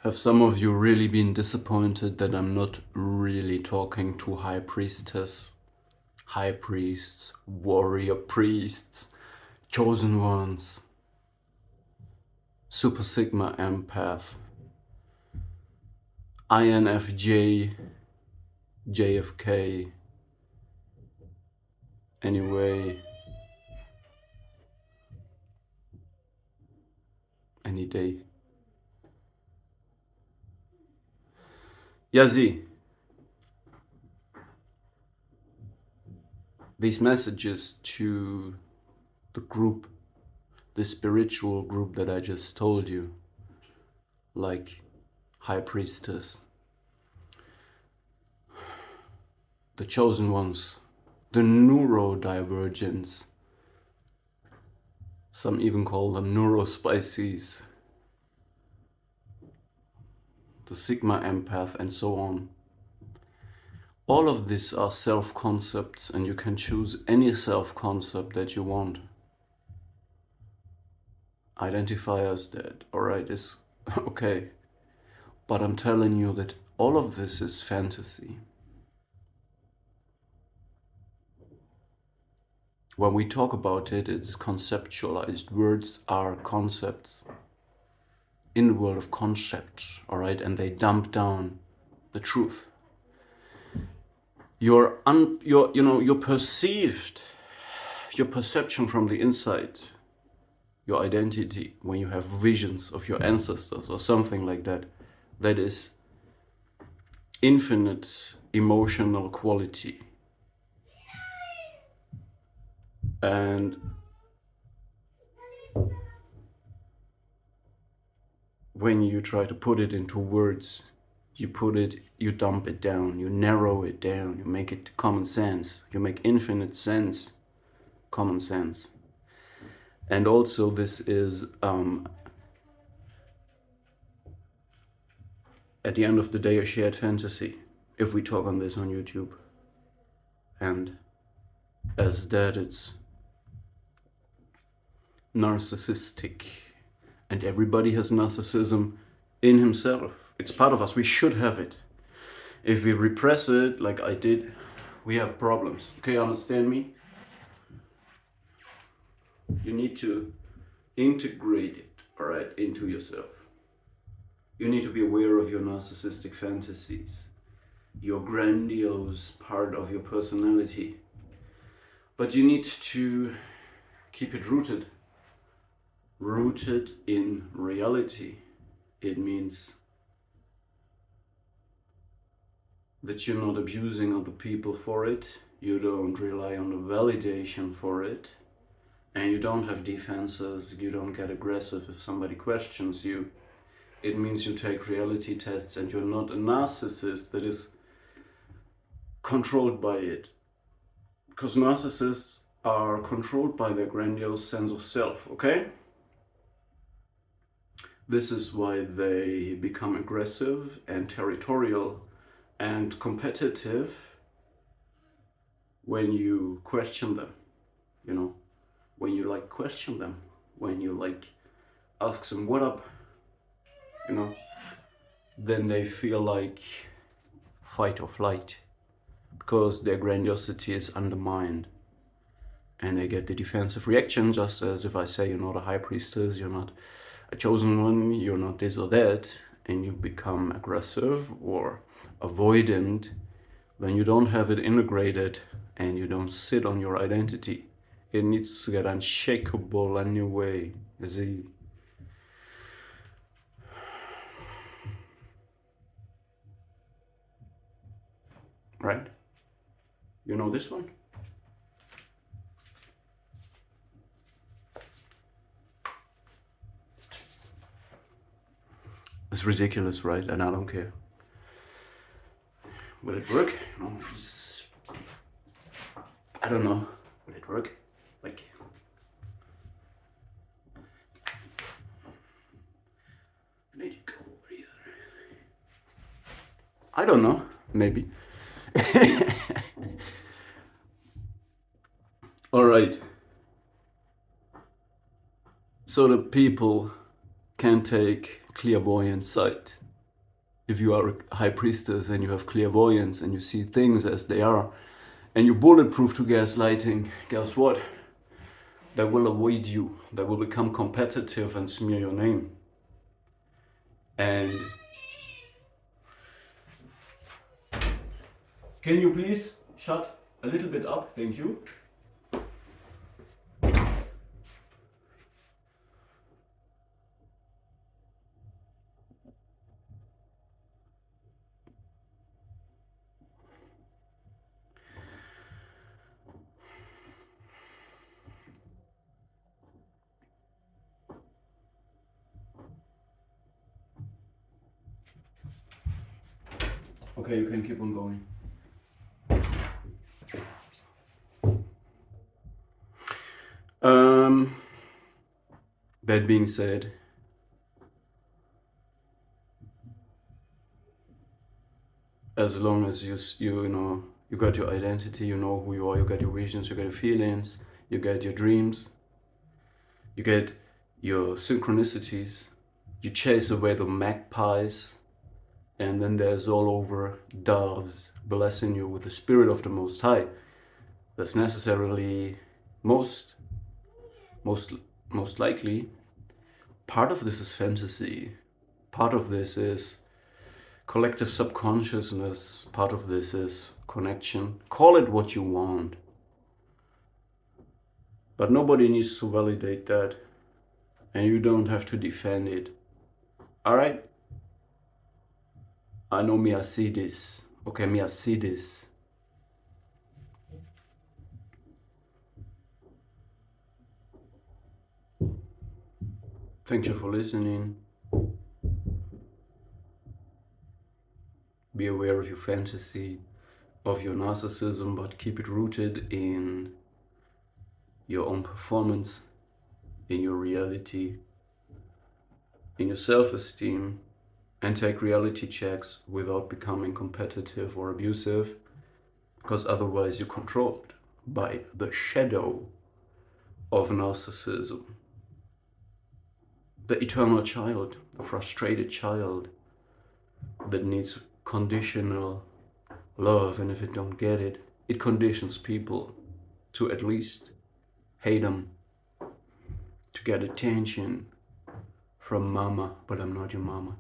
Have some of you really been disappointed that I'm not really talking to high priestess, high priests, warrior priests, chosen ones, super sigma empath, INFJ, JFK, anyway, any day. Ja, sie. These messages to the group, the spiritual group that I just told you, like High Priestess, the chosen ones, the neurodivergents, some even call them neurospices, the sigma empath, and so on. All of these are self-concepts, and you can choose any self-concept that you want. Identify as that, alright, is okay. But I'm telling you that all of this is fantasy. When we talk about it, it's conceptualized. Words are concepts in the world of concepts, alright, and they dump down the truth. Your perception from the inside, your identity, when you have visions of your ancestors or something like that, that is infinite emotional quality. And when you try to put it into words, you dump it down, you narrow it down, you make it common sense, you make infinite sense, common sense. And also this is, at the end of the day, a shared fantasy, if we talk on this on YouTube. And as that, it's narcissistic. And everybody has narcissism in himself. It's part of us, we should have it. If we repress it, like I did, we have problems. Okay, understand me? You need to integrate it, all right, into yourself. You need to be aware of your narcissistic fantasies, your grandiose part of your personality. But you need to keep it rooted in reality. It means that you're not abusing other people for it, you don't rely on the validation for it, and you don't have defenses, you don't get aggressive if somebody questions you. It means you take reality tests and you're not a narcissist that is controlled by it. Because narcissists are controlled by their grandiose sense of self, okay? This is why they become aggressive and territorial and competitive when you question them, you know? When you like question them, when you like ask them what up, you know, then they feel like fight or flight because their grandiosity is undermined and they get the defensive reaction, just as if I say you're not a high priestess, you're not a chosen one, you're not this or that, and you become aggressive or avoidant when you don't have it integrated and you don't sit on your identity. It needs to get unshakable anyway. See? Right? You know this one? It's ridiculous, right? And I don't care. Will it work? No, I don't know. Will it work? Like, I need to go over here. I don't know. Maybe. All right. So the people can take clairvoyant sight. if you are a high priestess and you have clairvoyance and you see things as they are, and you're bulletproof to gaslighting, guess what? They will avoid you. They will become competitive and smear your name. And can you please shut a little bit up? Thank you. Okay, you can keep on going. That being said, as long as you know you got your identity, you know who you are, you got your visions, you got your feelings, you get your dreams, you get your synchronicities, you chase away the magpies, and then there's all over doves blessing you with the spirit of the Most High. That's necessarily most most likely part of this is fantasy. Part of this is collective subconsciousness. Part of this is connection. Call it what you want. But nobody needs to validate that. And you don't have to defend it. Alright? I know me, I see this. Okay, me, I see this. Thank you for listening. Be aware of your fantasy, of your narcissism, but keep it rooted in your own performance, in your reality, in your self-esteem, and take reality checks without becoming competitive or abusive, because otherwise you're controlled by the shadow of narcissism. The eternal child, the frustrated child that needs conditional love, and if it don't get it, it conditions people to at least hate them, to get attention from mama, but I'm not your mama.